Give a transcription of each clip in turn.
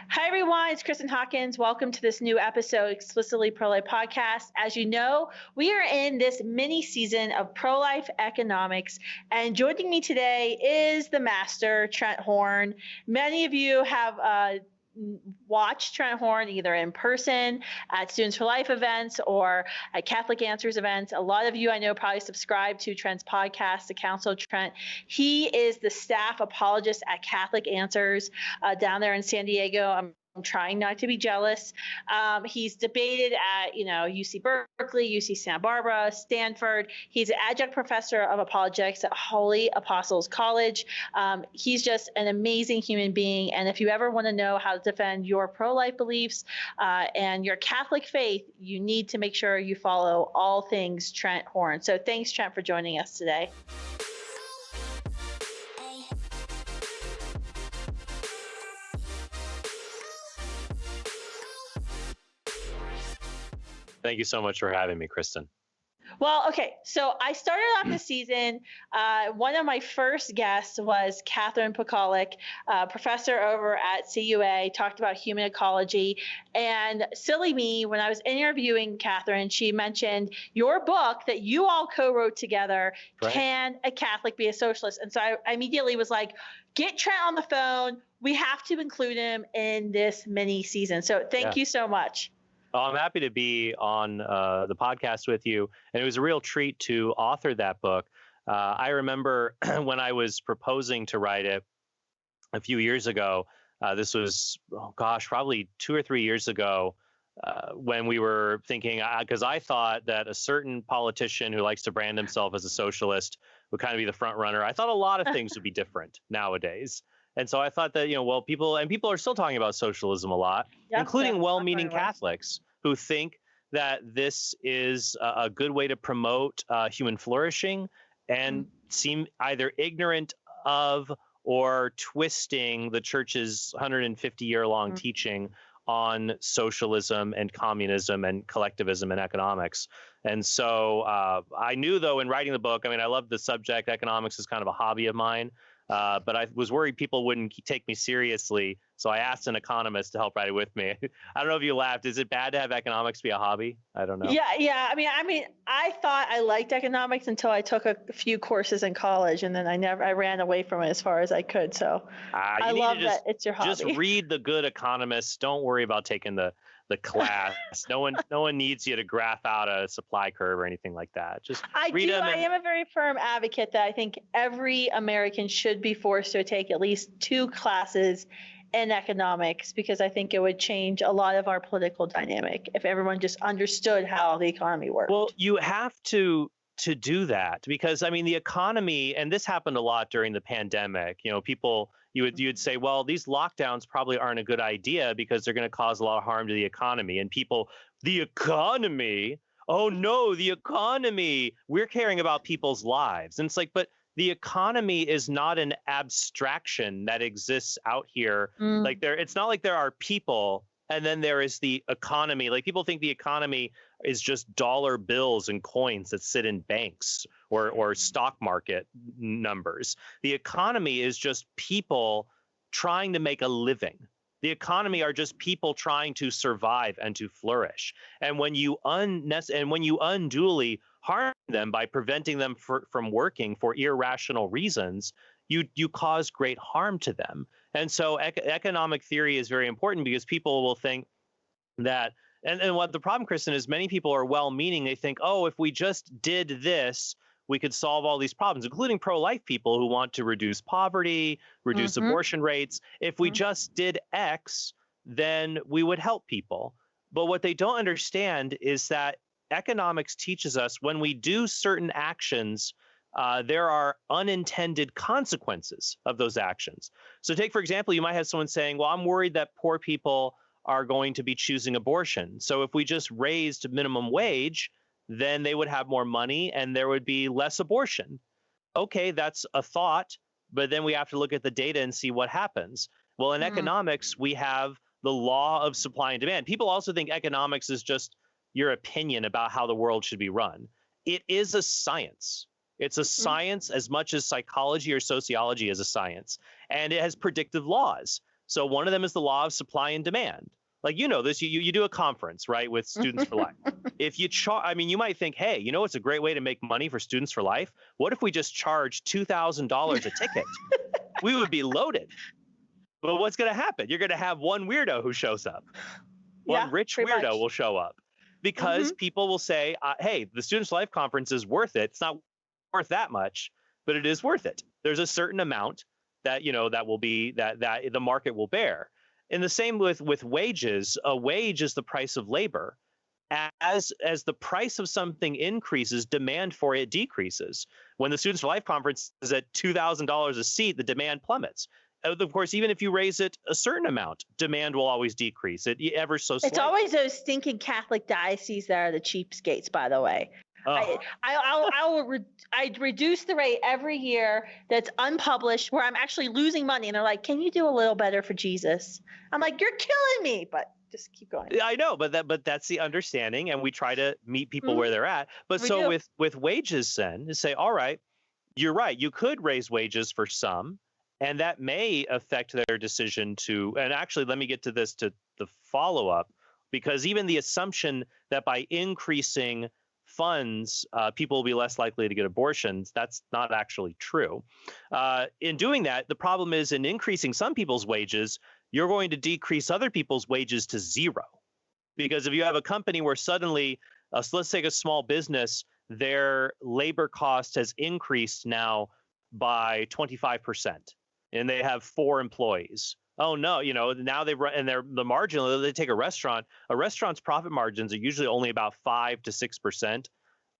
Hi, everyone. It's Kristen Hawkins. Welcome to this new episode, Explicitly Pro-Life Podcast. As you know, we are in this mini season of pro-life economics. And joining me today is the master, Trent Horn. Many of you have watched Trent Horn either in person at Students for Life events or at Catholic Answers events. A lot of you I know probably subscribe to Trent's podcast, The Council of Trent. He is the staff apologist at Catholic Answers down there in San Diego. I'm trying not to be jealous. He's debated at, UC Berkeley, UC Santa Barbara, Stanford. He's an adjunct professor of apologetics at Holy Apostles College. He's just an amazing human being. And if you ever want to know how to defend your pro-life beliefs and your Catholic faith, you need to make sure you follow all things Trent Horn. So thanks, Trent, for joining us today. Thank you so much for having me, Kristen. Well, okay. So I started off the season. One of my first guests was Catherine Pokolic, professor over at CUA, talked about human ecology. And silly me, when I was interviewing Catherine, she mentioned your book that you all co-wrote together, right. Can a Catholic be a Socialist? And so I immediately was like, get Trent on the phone. We have to include him in this mini season. So thank you so much. Well, I'm happy to be on the podcast with you. And it was a real treat to author that book. I remember when I was proposing to write it a few years ago, this was, probably 2 or 3 years ago, when we were thinking, because I thought that a certain politician who likes to brand himself as a socialist would kind of be the front runner. I thought a lot of things would be different nowadays. And so I thought that, people are still talking about socialism a lot, including well-meaning Catholics who think that this is a good way to promote human flourishing and seem either ignorant of or twisting the church's 150-year-long teaching on socialism and communism and collectivism and economics. And so I knew, though, in writing the book, I love the subject. Economics is kind of a hobby of mine. But I was worried people wouldn't take me seriously. So I asked an economist to help write it with me. I don't know if you laughed. Is it bad to have economics be a hobby? I don't know. Yeah. I thought I liked economics until I took a few courses in college, and then I ran away from it as far as I could. So I love that it's your hobby. Just read the good economists. Don't worry about taking the class. No one needs you to graph out a supply curve or anything like that. Just read them. I am a very firm advocate that I think every American should be forced to take at least 2 classes in economics, because I think it would change a lot of our political dynamic if everyone just understood how the economy works. Well, you have to do that because, the economy, and this happened a lot during the pandemic, people, you'd say, well, these lockdowns probably aren't a good idea because they're going to cause a lot of harm to the economy. And people, the economy, oh no, the economy, we're caring about people's lives. And it's like, but the economy is not an abstraction that exists out here. Like it's not like there are people and then there is the economy. Like people think the economy is just dollar bills and coins that sit in banks or stock market numbers. The economy is just people trying to make a living. The economy are just people trying to survive and to flourish. And when you unduly harm them by preventing them from working for irrational reasons, you cause great harm to them. And so economic theory is very important because people will think that, and what the problem, Kristen, is many people are well-meaning. They think, if we just did this, we could solve all these problems, including pro-life people who want to reduce poverty, reduce abortion rates. If we just did X, then we would help people. But what they don't understand is that economics teaches us when we do certain actions, there are unintended consequences of those actions. So take, for example, you might have someone saying, well, I'm worried that poor people are going to be choosing abortion. So if we just raised minimum wage, then they would have more money and there would be less abortion. Okay, that's a thought, but then we have to look at the data and see what happens. Well, in economics, we have the law of supply and demand. People also think economics is just your opinion about how the world should be run. It is a science. It's a science as much as psychology or sociology is a science. And it has predictive laws. So one of them is the law of supply and demand. Like, you know this, you do a conference, right, with Students for Life. If you you might think, hey, it's a great way to make money for Students for Life. What if we just charge $2,000 a ticket? We would be loaded. But what's going to happen? You're going to have one weirdo who shows up. One rich weirdo will show up because people will say, hey, the Students for Life conference is worth it. It's not worth that much, but it is worth it. There's a certain amount that, that will be that the market will bear. And the same with wages. A wage is the price of labor. As the price of something increases, demand for it decreases. When the Students for Life conference is at $2,000 a seat, the demand plummets. Of course, even if you raise it a certain amount, demand will always decrease. It ever so slightly. It's always those stinking Catholic dioceses that are the cheapskates, by the way. I'd reduce the rate every year that's unpublished where I'm actually losing money. And they're like, can you do a little better for Jesus? I'm like, you're killing me, but just keep going. I know, but that's the understanding. And we try to meet people where they're at. But with wages then, to say, all right, you're right. You could raise wages for some, and that may affect their decision to, and actually, let me get to this, to the follow-up, because even the assumption that by increasing funds, people will be less likely to get abortions, that's not actually true. In doing that, the problem is in increasing some people's wages, you're going to decrease other people's wages to zero. Because if you have a company where suddenly, so let's take a small business, their labor cost has increased now by 25%, and they have 4 employees. Oh no, now they run, and the margin, they take a restaurant's profit margins are usually only about 5 to 6%.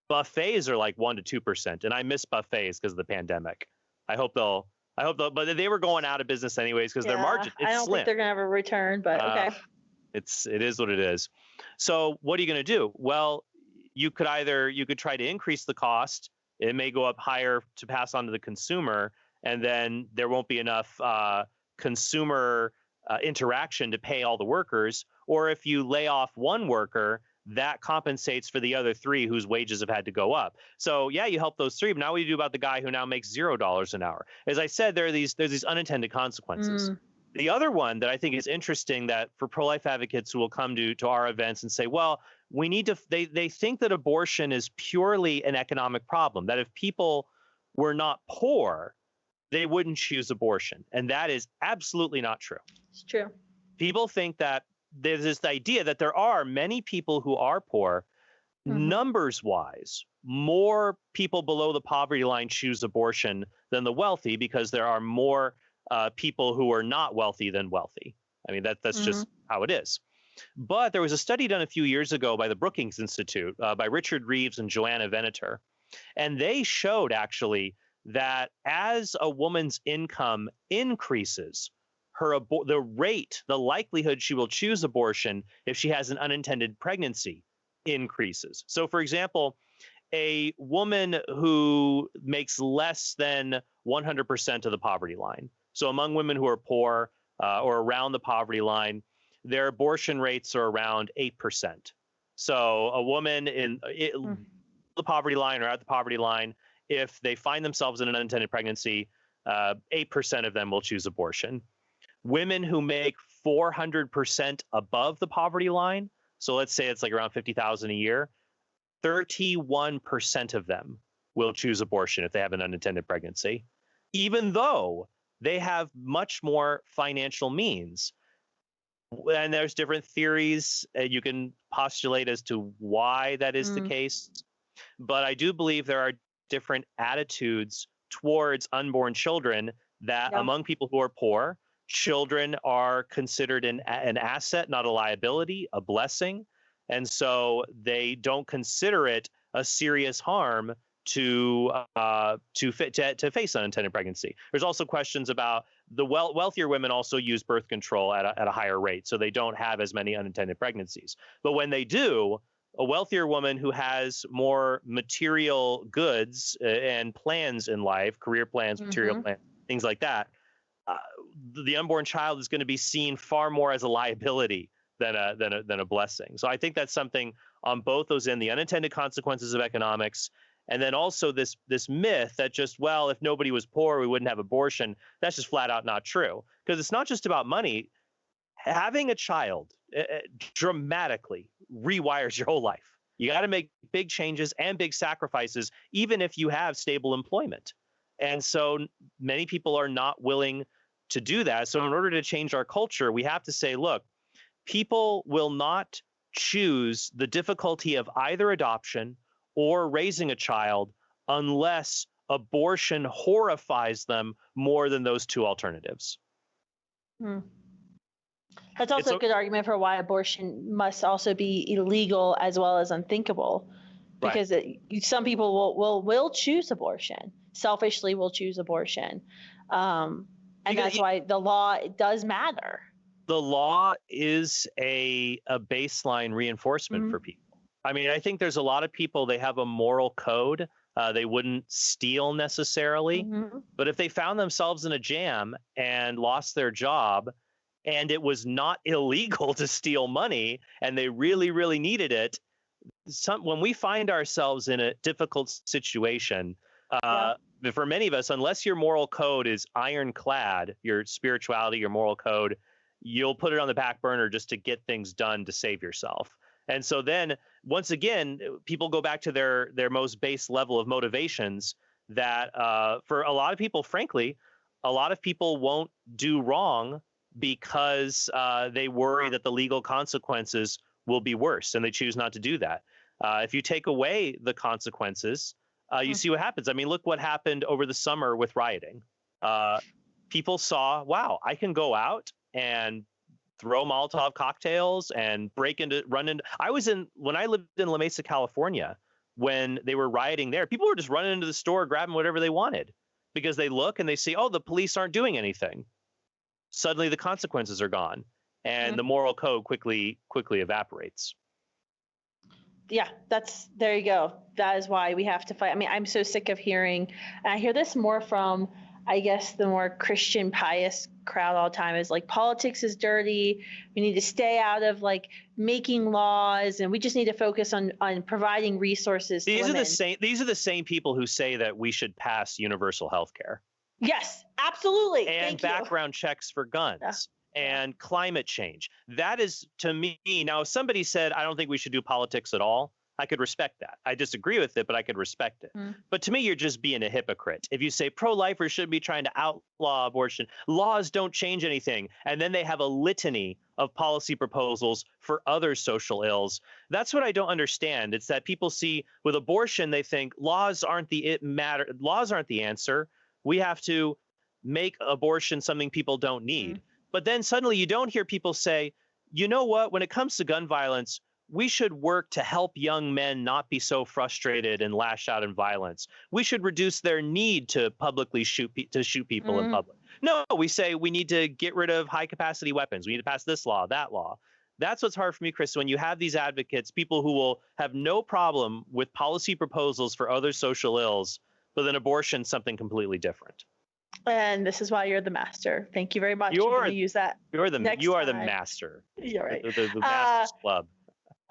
Buffets are like 1 to 2%. And I miss buffets because of the pandemic. I hope they'll, but they were going out of business anyways because their margin, it's I don't slim. think they're going to have a return, but okay. It is what it is. So what are you going to do? Well, you could try to increase the cost. It may go up higher to pass on to the consumer, and then there won't be enough consumer interaction to pay all the workers. Or if you lay off one worker, that compensates for the other 3 whose wages have had to go up. So yeah, you help those 3, but now what do you do about the guy who now makes $0 an hour? As I said, there's these unintended consequences. The other one that I think is interesting, that for pro-life advocates who will come to our events and say, well, we need to, they think that abortion is purely an economic problem, that if people were not poor, they wouldn't choose abortion. And that is absolutely not true. It's true. People think that there's this idea that there are many people who are poor. Numbers wise, more people below the poverty line choose abortion than the wealthy, because there are more people who are not wealthy than wealthy. I mean, that's just how it is. But there was a study done a few years ago by the Brookings Institute by Richard Reeves and Joanna Venator. And they showed actually that as a woman's income increases, the likelihood she will choose abortion if she has an unintended pregnancy increases. So for example, a woman who makes less than 100% of the poverty line. So among women who are poor or around the poverty line, their abortion rates are around 8%. So a woman in the poverty line or at the poverty line, if they find themselves in an unintended pregnancy, 8% of them will choose abortion. Women who make 400% above the poverty line, so let's say it's like around $50,000 a year, 31% of them will choose abortion if they have an unintended pregnancy, even though they have much more financial means. And there's different theories you can postulate as to why that is the case. But I do believe there are different attitudes towards unborn children, that among people who are poor, children are considered an asset, not a liability, a blessing. And so they don't consider it a serious harm to face unintended pregnancy. There's also questions about the wealthier women also use birth control at a higher rate, so they don't have as many unintended pregnancies. But when they do, a wealthier woman who has more material goods and plans in life, career plans, material plans, things like that, the unborn child is going to be seen far more as a liability than a blessing. So I think that's something on both those ends, the unintended consequences of economics And then also this myth that just, well, if nobody was poor, we wouldn't have abortion. That's just flat out not true, because it's not just about money. Having a child dramatically rewires your whole life. You got to make big changes and big sacrifices, even if you have stable employment. And so many people are not willing to do that. So in order to change our culture, we have to say, look, people will not choose the difficulty of either adoption or raising a child unless abortion horrifies them more than those two alternatives. That's also a good argument for why abortion must also be illegal as well as unthinkable, because some people will choose abortion, selfishly will choose abortion. And that's why the law does matter. The law is a baseline reinforcement for people. I mean, I think there's a lot of people, they have a moral code. They wouldn't steal necessarily, but if they found themselves in a jam and lost their job, and it was not illegal to steal money, and they really, really needed it, when we find ourselves in a difficult situation, for many of us, unless your moral code is ironclad, your spirituality, your moral code, you'll put it on the back burner just to get things done to save yourself. And so then, once again, people go back to their most base level of motivations that for a lot of people, frankly, a lot of people won't do wrong because they worry that the legal consequences will be worse, and they choose not to do that. If you take away the consequences, you see what happens. I mean, look what happened over the summer with rioting. People saw, wow, I can go out and throw Molotov cocktails and when I lived in La Mesa, California, when they were rioting there, people were just running into the store, grabbing whatever they wanted, because they look and they see, oh, the police aren't doing anything. Suddenly the consequences are gone, and the moral code quickly evaporates. Yeah, there you go. That is why we have to fight. I mean, I'm so sick of hearing, and I hear this more from, I guess, the more Christian pious crowd all the time, is like, politics is dirty. We need to stay out of like making laws, and we just need to focus on providing resources to women. These are the same people who say that we should pass universal health care. Yes, absolutely. And background checks for guns and climate change. That is, to me, now if somebody said, I don't think we should do politics at all, I could respect that. I disagree with it, but I could respect it. But to me, you're just being a hypocrite. If you say pro-lifers should be trying to outlaw abortion, laws don't change anything, and then they have a litany of policy proposals for other social ills. That's what I don't understand. It's that people see with abortion, they think laws aren't the answer. We have to make abortion something people don't need. But then suddenly you don't hear people say, you know what, when it comes to gun violence, we should work to help young men not be so frustrated and lash out in violence. We should reduce their need to publicly shoot people in public. No, we say we need to get rid of high capacity weapons. We need to pass this law, that law. That's what's hard for me, Chris, when you have these advocates, people who will have no problem with policy proposals for other social ills, but then abortion, something completely different. And this is why you're the master. Thank you very much. You're going to use that. You are the master. You're right. The Masters Club.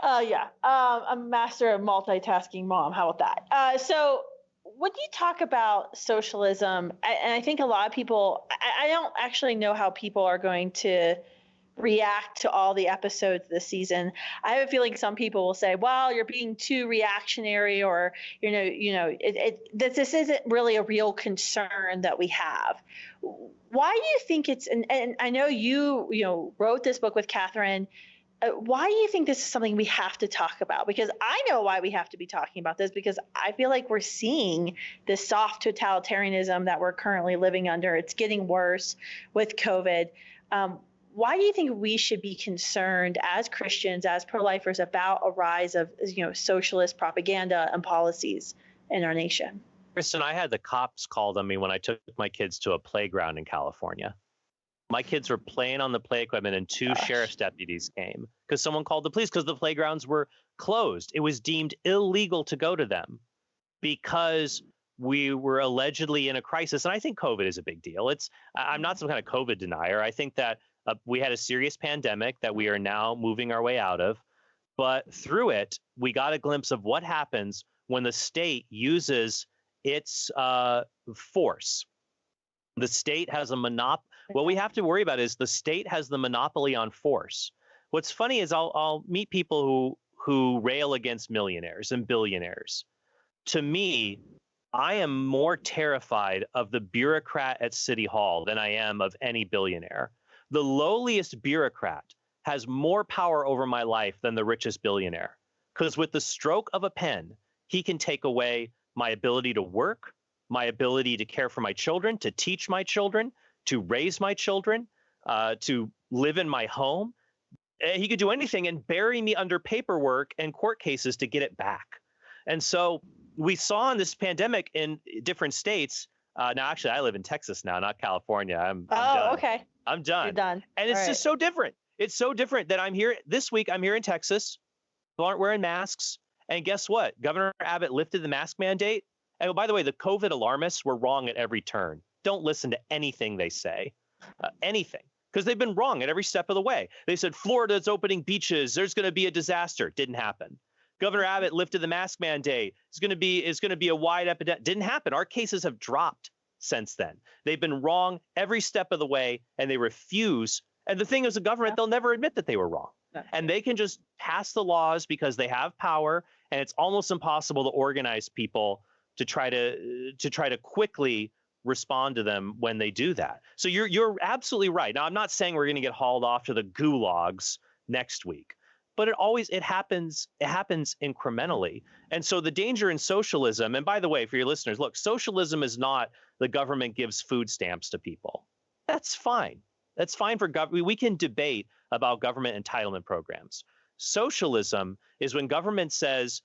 I'm a master of multitasking mom. How about that? So when you talk about socialism, and I think a lot of people, I don't actually know how people are going to react to all the episodes this season. I have a feeling some people will say, well, you're being too reactionary, or, this isn't really a real concern that we have. Why do you think it's, and I know you wrote this book with Catherine. Why do you think this is something we have to talk about? Because I know why we have to be talking about this, because I feel like we're seeing this soft totalitarianism that we're currently living under. It's getting worse with COVID. Why do you think we should be concerned as Christians, as pro-lifers, about a rise of socialist propaganda and policies in our nation? Kristen, I had the cops called on me when I took my kids to a playground in California. My kids were playing on the play equipment, and two sheriff's deputies came because someone called the police because the playgrounds were closed. It was deemed illegal to go to them because we were allegedly in a crisis. And I think COVID is a big deal. I'm not some kind of COVID denier. I think that we had a serious pandemic that we are now moving our way out of. But through it, we got a glimpse of what happens when the state uses its force. The state has a monopoly. What we have to worry about is the state has the monopoly on force. What's funny is I'll meet people who rail against millionaires and billionaires. To me, I am more terrified of the bureaucrat at City Hall than I am of any billionaire. The lowliest bureaucrat has more power over my life than the richest billionaire, because with the stroke of a pen, he can take away my ability to work, my ability to care for my children, to teach my children, to raise my children, to live in my home. He could do anything and bury me under paperwork and court cases to get it back. And so we saw in this pandemic in different states. Now, actually, I live in Texas now, not California. I'm done. Okay. I'm done. You're done. And it's just so different. It's so different that I'm here this week. I'm here in Texas. People aren't wearing masks. And guess what? Governor Abbott lifted the mask mandate. And by the way, the COVID alarmists were wrong at every turn. Don't listen to anything they say, anything, because they've been wrong at every step of the way. They said Florida's opening beaches. There's going to be a disaster. Didn't happen. Governor Abbott lifted the mask mandate. It's going to be a wide epidemic. Didn't happen. Our cases have dropped since then. They've been wrong every step of the way, and they refuse. And the thing is, the government, they'll never admit that they were wrong. And they can just pass the laws because they have power, and it's almost impossible to organize people to try to quickly respond to them when they do that. So you're absolutely right. Now, I'm not saying we're going to get hauled off to the gulags next week, but it happens incrementally. And so the danger in socialism, and by the way, for your listeners, look, socialism is not the government gives food stamps to people. That's fine. That's fine for government. We can debate about government entitlement programs. Socialism is when government says,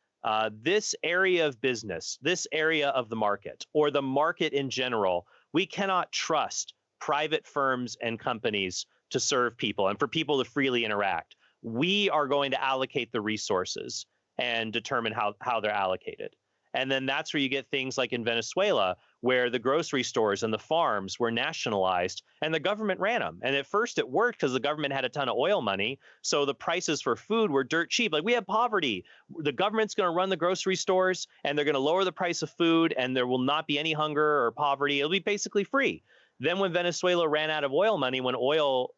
this area of business, this area of the market, or the market in general, we cannot trust private firms and companies to serve people and for people to freely interact. We are going to allocate the resources and determine how they're allocated. And then that's where you get things like in Venezuela, where the grocery stores and the farms were nationalized and the government ran them. And at first it worked because the government had a ton of oil money. So the prices for food were dirt cheap. Like, we have poverty. The government's going to run the grocery stores and they're going to lower the price of food, and there will not be any hunger or poverty. It'll be basically free. Then when Venezuela ran out of oil money, when oil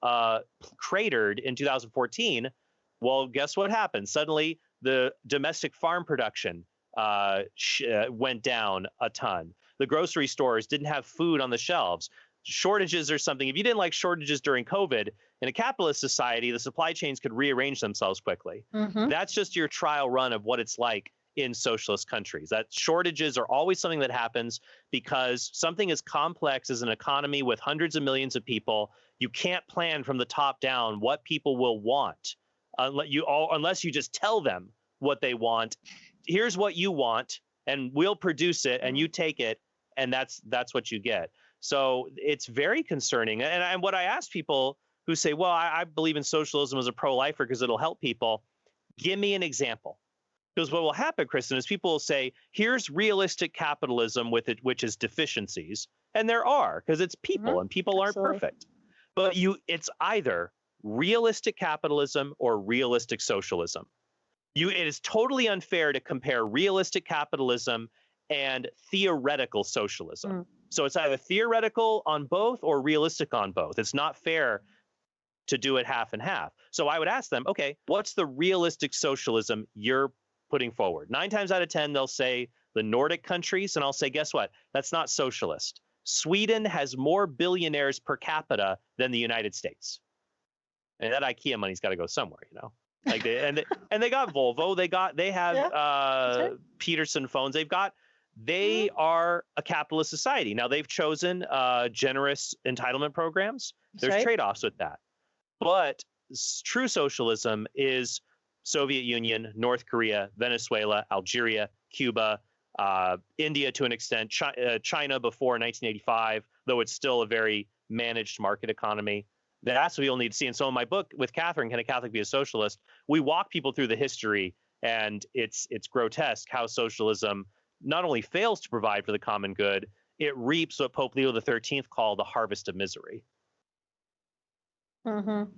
cratered in 2014, well, guess what happened? Suddenly the domestic farm production went down a ton. The grocery stores didn't have food on the shelves. Shortages or something. If you didn't like shortages during COVID, in a capitalist society, the supply chains could rearrange themselves quickly. Mm-hmm. That's just your trial run of what it's like in socialist countries. That shortages are always something that happens because something as complex as an economy with hundreds of millions of people, you can't plan from the top down what people will want unless you just tell them what they want. Here's what you want, and we'll produce it, and you take it, and that's what you get. So it's very concerning. And what I ask people who say, well, I believe in socialism as a pro-lifer because it'll help people, give me an example. Because what will happen, Kristen, is people will say, here's realistic capitalism with it, which is deficiencies. And there are, because it's people, and people aren't perfect. But it's either realistic capitalism or realistic socialism. It is totally unfair to compare realistic capitalism and theoretical socialism. So it's either theoretical on both or realistic on both. It's not fair to do it half and half. So I would ask them, okay, what's the realistic socialism you're putting forward? 9 times out of 10, they'll say the Nordic countries, and I'll say, guess what? That's not socialist. Sweden has more billionaires per capita than the United States. And that IKEA money's got to go somewhere, you know? Like they got Volvo, they have Peterson phones. They are a capitalist society. Now they've chosen generous entitlement programs. There's trade-offs with that. But true socialism is Soviet Union, North Korea, Venezuela, Algeria, Cuba, India to an extent, China before 1985, though it's still a very managed market economy. That's what we'll need to see. And so in my book with Catherine, Can a Catholic Be a Socialist? We walk people through the history, and it's grotesque how socialism not only fails to provide for the common good, it reaps what Pope Leo XIII called the harvest of misery. Mm-hmm.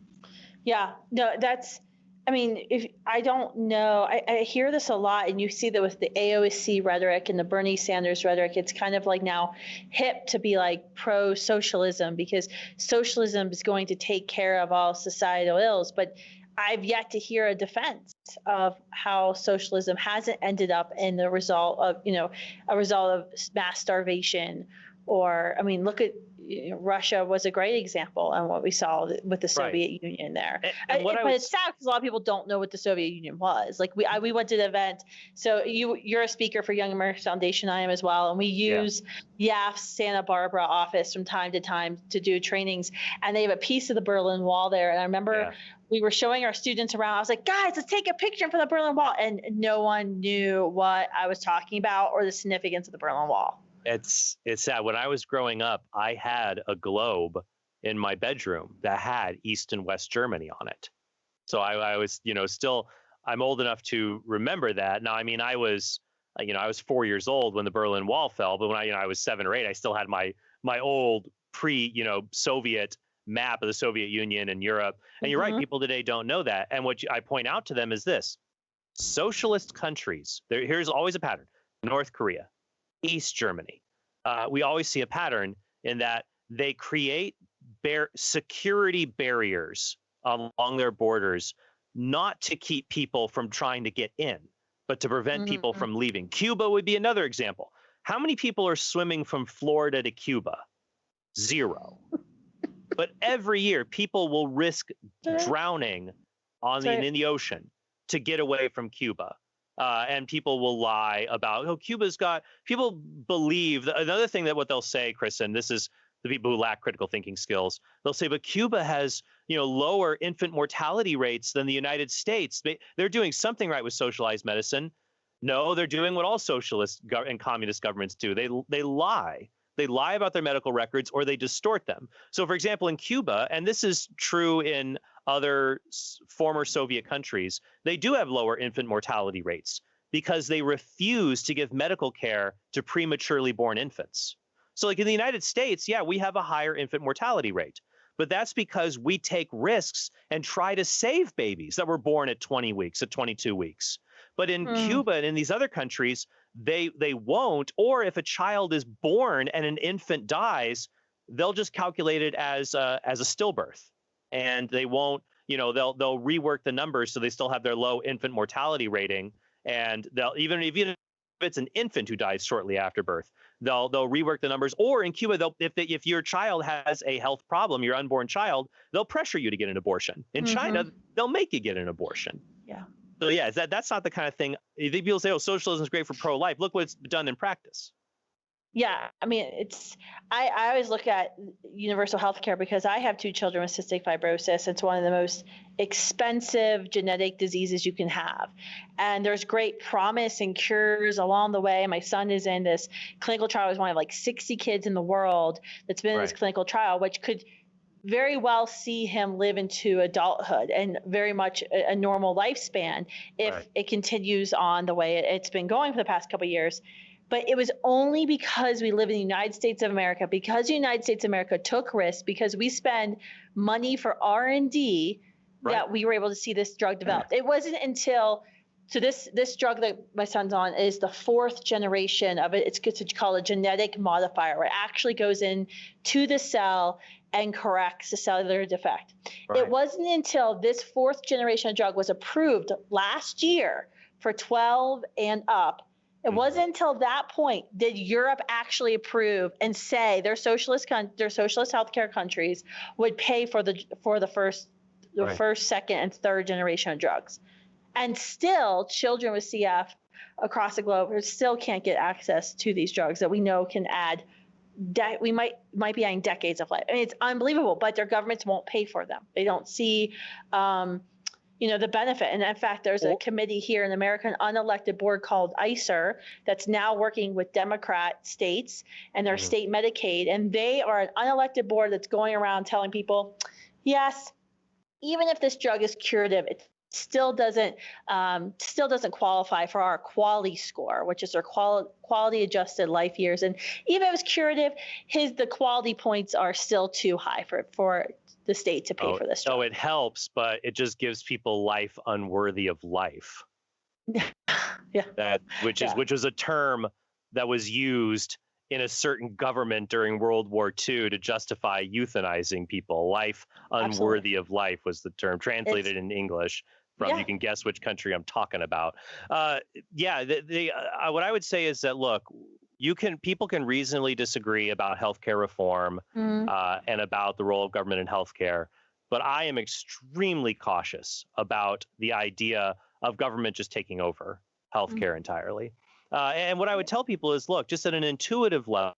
Yeah, no, that's I mean, if I don't know, I hear this a lot, and you see that with the AOC rhetoric and the Bernie Sanders rhetoric. It's kind of like now hip to be like pro socialism because socialism is going to take care of all societal ills. But I've yet to hear a defense of how socialism hasn't ended up in the result of, a result of mass starvation. Or, I mean, look at Russia was a great example on what we saw with the Right. Soviet Union there. And It's sad because a lot of people don't know what the Soviet Union was. Like we went to the event. So you're a speaker for Young America's Foundation. I am as well, and we use YAF's Santa Barbara office from time to time to do trainings. And they have a piece of the Berlin Wall there. And I remember we were showing our students around. I was like, guys, let's take a picture for the Berlin Wall, and no one knew what I was talking about or the significance of the Berlin Wall. It's sad. When I was growing up, I had a globe in my bedroom that had East and West Germany on it. So I was, still, I'm old enough to remember that. Now, I mean, I was 4 years old when the Berlin Wall fell, but when I was 7 or 8, I still had my old Soviet map of the Soviet Union and Europe. And you're right, people today don't know that. And what I point out to them is this: socialist countries, here's always a pattern: North Korea, East Germany. We always see a pattern in that they create security barriers along their borders, not to keep people from trying to get in, but to prevent people from leaving. Cuba would be another example. How many people are swimming from Florida to Cuba? 0. But every year, people will risk drowning in the ocean to get away from Cuba. And people will lie about, Cuba's got, people believe, another thing that what they'll say, Chris, and this is the people who lack critical thinking skills, they'll say, but Cuba has, lower infant mortality rates than the United States. They're doing something right with socialized medicine. No, they're doing what all socialist and communist governments do. They lie. They lie about their medical records, or they distort them. So, for example, in Cuba, and this is true in other former Soviet countries, they do have lower infant mortality rates because they refuse to give medical care to prematurely born infants. So like in the United States, we have a higher infant mortality rate, but that's because we take risks and try to save babies that were born at 20 weeks, at 22 wees. But in Cuba and in these other countries, they won't. Or if a child is born and an infant dies, they'll just calculate it as a stillbirth. And they won't, they'll rework the numbers so they still have their low infant mortality rating. And they'll even if it's an infant who dies shortly after birth, they'll rework the numbers. Or in Cuba, if your child has a health problem, your unborn child, they'll pressure you to get an abortion. In China, they'll make you get an abortion. Yeah. So that's not the kind of thing. People say, socialism is great for pro-life. Look what's done in practice. Yeah, I mean, I always look at universal health care because I have 2 children with cystic fibrosis. It's one of the most expensive genetic diseases you can have. And there's great promise and cures along the way. My son is in this clinical trial. He's one of like 60 kids in the world that's been in this clinical trial, which could very well see him live into adulthood and very much a normal lifespan if it continues on the way it's been going for the past couple of years. But it was only because we live in the United States of America, because the United States of America took risks, because we spend money for R&D that we were able to see this drug developed. It wasn't until this drug that my son's on is the 4th generation of it. It's called a genetic modifier, where it actually goes in to the cell and corrects the cellular defect. It wasn't until this 4th generation of drug was approved last year for 12 and up. It wasn't until that point did Europe actually approve and say their socialist healthcare countries would pay for the first, second, and third generation of drugs. And still, children with CF across the globe still can't get access to these drugs that we know can add. We might be adding decades of life. I mean, it's unbelievable, but their governments won't pay for them. They don't see the benefit. And in fact, there's a committee here in America, an unelected board called ICER, that's now working with Democrat states and their state Medicaid. And they are an unelected board that's going around telling people, yes, even if this drug is curative, it still doesn't qualify for our quality score, which is our quality adjusted life years. And even if it was curative, the quality points are still too high for the state to pay for this job. Oh, it helps, but it just gives people life unworthy of life. Yeah. Which was a term that was used in a certain government during World War II to justify euthanizing people. Life unworthy of life was the term translated in English from, you can guess which country I'm talking about. What I would say is that, look, people can reasonably disagree about healthcare reform and about the role of government in healthcare, but I am extremely cautious about the idea of government just taking over healthcare entirely. And what I would tell people is, look, just at an intuitive level,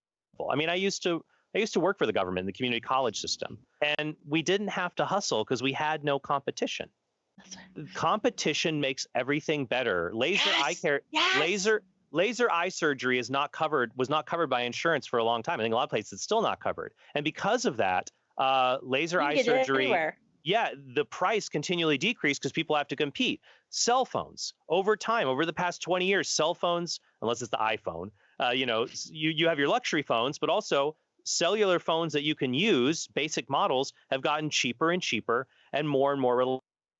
I mean, I used to work for the government in the community college system, and we didn't have to hustle because we had no competition. Competition makes everything better. Laser eye care, laser eye surgery was not covered by insurance for a long time. I think a lot of places it's still not covered. And because of that, laser eye surgery, the price continually decreased because people have to compete. Cell phones, over time, over the past 20 years, cell phones, unless it's the iPhone, you have your luxury phones, but also cellular phones that you can use, basic models, have gotten cheaper and cheaper and more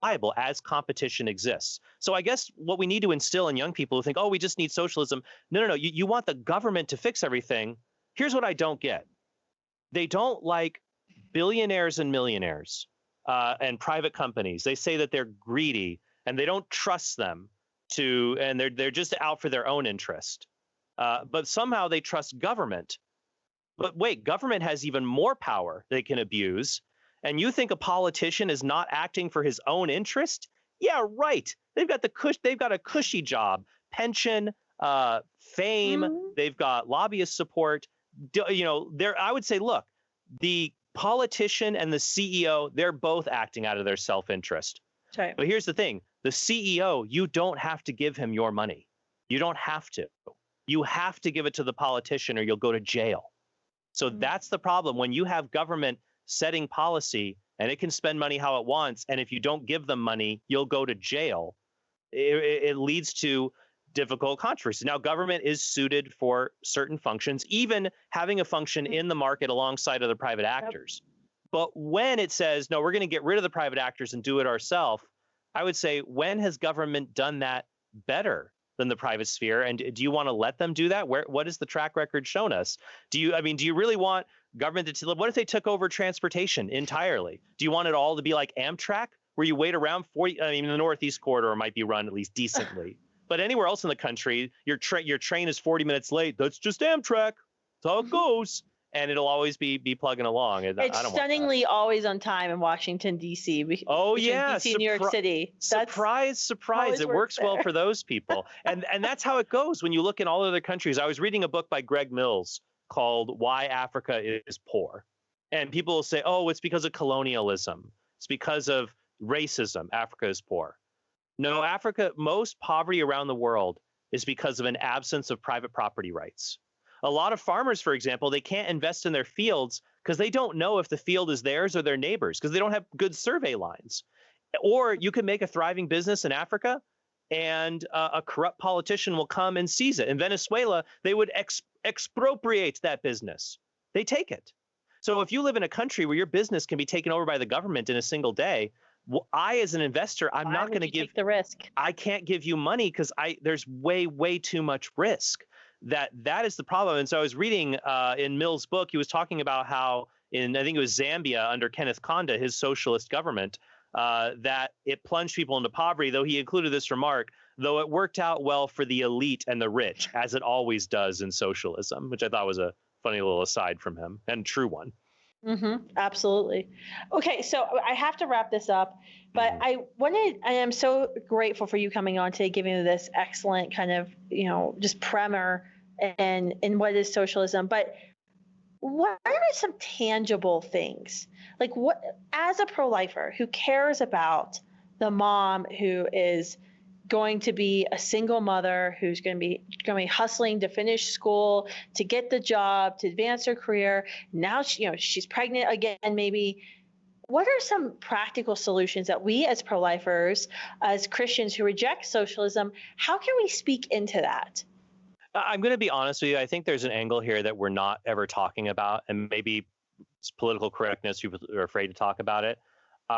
reliable as competition exists. So I guess what we need to instill in young people who think, oh, we just need socialism. No. You want the government to fix everything. Here's what I don't get. They don't like billionaires and millionaires and private companies. They say that they're greedy and they don't trust them and they're just out for their own interest. But somehow they trust government. But wait, government has even more power they can abuse. And you think a politician is not acting for his own interest? Yeah, right. They've got a cushy job, pension, fame. They've got lobbyist support. I would say, look, the politician and the CEO, they're both acting out of their self-interest. Right. But here's the thing. The CEO, you don't have to give him your money. You don't have to. You have to give it to the politician or you'll go to jail. So that's the problem. When you have government setting policy and it can spend money how it wants, and if you don't give them money, you'll go to jail, it leads to difficult controversy. Now, government is suited for certain functions, even having a function in the market alongside other private actors. But when it says, no, we're going to get rid of the private actors and do it ourselves, I would say, when has government done that better than the private sphere? And do you want to let them do that? What has the track record shown us? Do you really want government to, what if they took over transportation entirely? Do you want it all to be like Amtrak, where you wait around the Northeast corridor might be run at least decently. But anywhere else in the country, your train is 40 minutes late. That's just Amtrak. That's how it goes. And it'll always be plugging along. It's stunningly always on time in Washington, D.C. Oh, yeah. D.C. New York City. Surprise. It works well for those people. And that's how it goes when you look in all other countries. I was reading a book by Greg Mills called Why Africa is Poor. And people will say, oh, it's because of colonialism. It's because of racism. Africa is poor. No, most poverty around the world is because of an absence of private property rights. A lot of farmers, for example, they can't invest in their fields because they don't know if the field is theirs or their neighbor's because they don't have good survey lines. Or you can make a thriving business in Africa and a corrupt politician will come and seize it. In Venezuela, they would expropriate that business. They take it. So if you live in a country where your business can be taken over by the government in a single day, I, as an investor, I'm not going to give the risk. I can't give you money because there's way too much risk. That is the problem. And so I was reading in Mill's book, he was talking about how I think it was Zambia under Kenneth Kaunda, his socialist government, that it plunged people into poverty, though he included this remark, though it worked out well for the elite and the rich, as it always does in socialism, which I thought was a funny little aside from him and true one. Absolutely. Okay, so I have to wrap this up, but I am so grateful for you coming on today, giving me this excellent kind of, just primer and what is socialism. But what are some tangible things? Like what, as a pro-lifer who cares about the mom who is going to be a single mother who's going to be hustling to finish school, to get the job, to advance her career. Now she's pregnant again, maybe. What are some practical solutions that we as pro-lifers, as Christians who reject socialism, how can we speak into that? I'm going to be honest with you. I think there's an angle here that we're not ever talking about, and maybe political correctness. People are afraid to talk about it.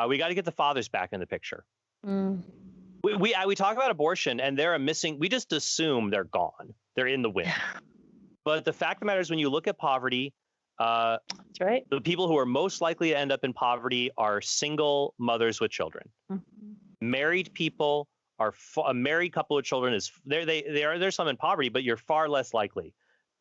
We got to get the fathers back in the picture. Mm. We talk about abortion and they're missing. We just assume they're gone. They're in the wind. But the fact of the matter is, when you look at poverty, that's right. the people who are most likely to end up in poverty are single mothers with children. Mm-hmm. Married people are a married couple with children is there's some in poverty, but you're far less likely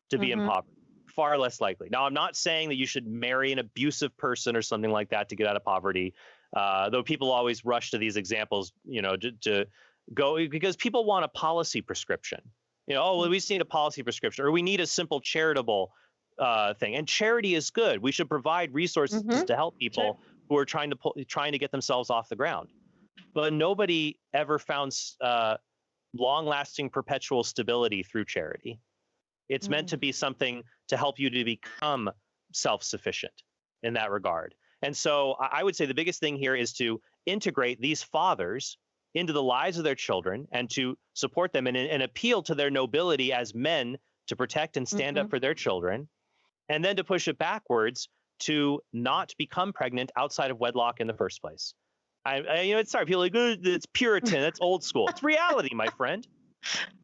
to be in poverty. Far less likely. Now, I'm not saying that you should marry an abusive person or something like that to get out of poverty. Though people always rush to these examples, to go because people want a policy prescription. We just need a policy prescription, or we need a simple charitable thing. And charity is good. We should provide resources to help people who are trying to get themselves off the ground. But nobody ever found long-lasting, perpetual stability through charity. It's meant to be something to help you to become self-sufficient in that regard. And so I would say the biggest thing here is to integrate these fathers into the lives of their children and to support them and appeal to their nobility as men to protect and stand up for their children, and then to push it backwards to not become pregnant outside of wedlock in the first place. It's sorry, people are like, it's Puritan, that's old school. It's reality, my friend.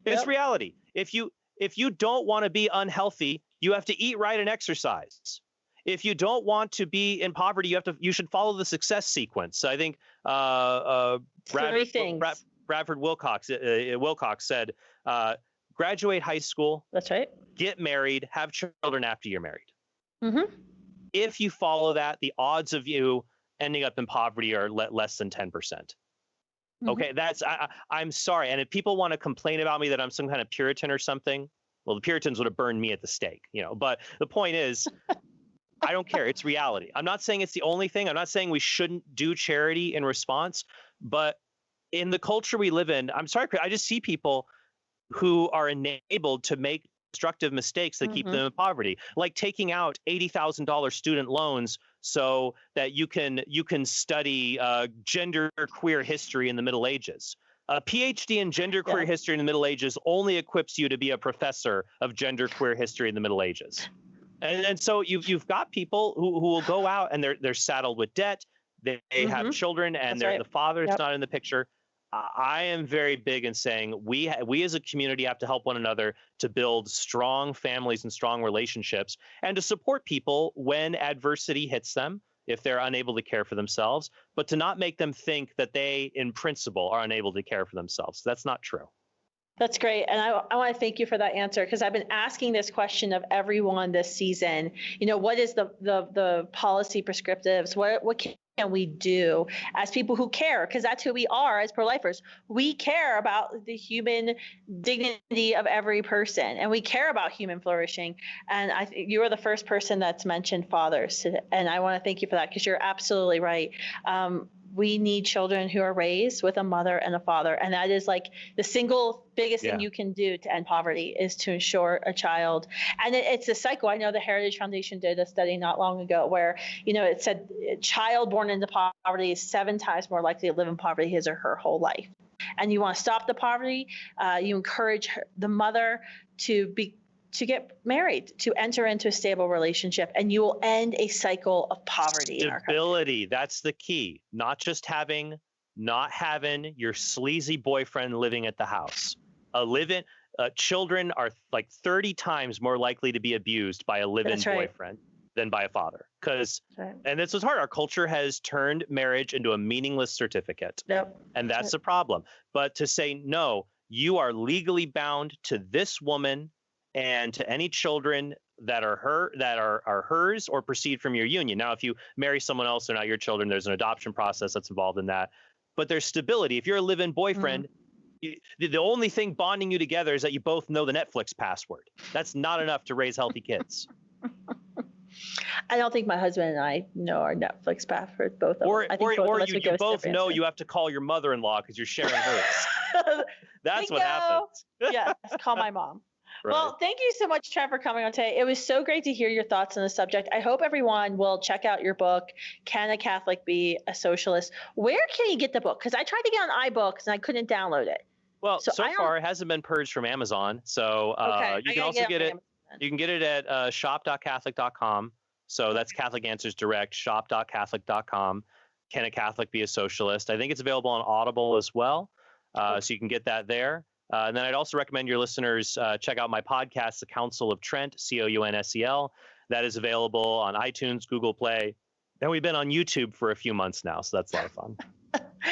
It's reality. If you don't want to be unhealthy, you have to eat right and exercise. If you don't want to be in poverty, you should follow the success sequence. I think Bradford Wilcox said, graduate high school. That's right. Get married, have children after you're married. Mm-hmm. If you follow that, the odds of you ending up in poverty are less than 10%. Okay, I'm sorry. And if people want to complain about me that I'm some kind of Puritan or something, well, the Puritans would have burned me at the stake, But the point is, I don't care. It's reality. I'm not saying it's the only thing. I'm not saying we shouldn't do charity in response, but in the culture we live in, I'm sorry, I just see people who are enabled to make destructive mistakes that keep them in poverty, like taking out $80,000 student loans so that you can study gender queer history in the Middle Ages. A PhD in gender queer history in the Middle Ages only equips you to be a professor of gender queer history in the Middle Ages. And so you've got people who will go out and they're saddled with debt. They have children and the father's not in the picture. I am very big in saying we as a community have to help one another to build strong families and strong relationships and to support people when adversity hits them if they're unable to care for themselves, but to not make them think that they, in principle, are unable to care for themselves. That's not true. That's great. And I want to thank you for that answer, because I've been asking this question of everyone this season. What is the policy prescriptives? What can we do as people who care? Because that's who we are as pro-lifers. We care about the human dignity of every person, and we care about human flourishing. And I think you are the first person that's mentioned fathers. And I want to thank you for that, because you're absolutely right. We need children who are raised with a mother and a father. And that is like the single biggest thing you can do to end poverty, is to ensure a child. And it's a cycle. I know the Heritage Foundation did a study not long ago where, it said a child born into poverty is 7 times more likely to live in poverty his or her whole life. And you want to stop the poverty. You encourage the mother to get married, to enter into a stable relationship, and you will end a cycle of poverty. Stability, that's the key. Not having your sleazy boyfriend living at the house. Children are like 30 times more likely to be abused by a live-in boyfriend than by a father. And this is hard. Our culture has turned marriage into a meaningless certificate. And that's a problem. But to say, no, you are legally bound to this woman and to any children that are hers or proceed from your union. Now, if you marry someone else, they're not your children. There's an adoption process that's involved in that. But there's stability. If you're a live-in boyfriend, the only thing bonding you together is that you both know the Netflix password. That's not enough to raise healthy kids. I don't think my husband and I know our Netflix password, both of us. Or you both know you have to call your mother-in-law because you're sharing hers. That's what happens. Yes, call my mom. Right. Well, thank you so much, Trent, for coming on today. It was so great to hear your thoughts on the subject. I hope everyone will check out your book, Can a Catholic Be a Socialist? Where can you get the book? Because I tried to get on iBooks and I couldn't download it. Well, so far it hasn't been purged from Amazon. So you can also get it. You can get it at shop.catholic.com. So that's Catholic Answers Direct, shop.catholic.com. Can a Catholic be a socialist? I think it's available on Audible as well. So you can get that there. And then I'd also recommend your listeners check out my podcast, The Council of Trent, COUNSEL. That is available on iTunes, Google Play. And we've been on YouTube for a few months now, so that's a lot of fun.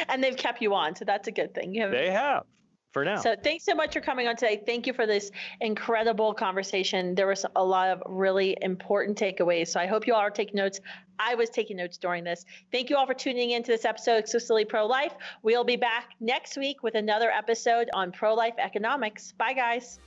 And they've kept you on, so that's a good thing. They have. For now. So thanks so much for coming on today. Thank you for this incredible conversation. There was a lot of really important takeaways. So I hope you all are taking notes. I was taking notes during this. Thank you all for tuning into this episode of Exclusively Pro-Life. We'll be back next week with another episode on pro-life economics. Bye, guys.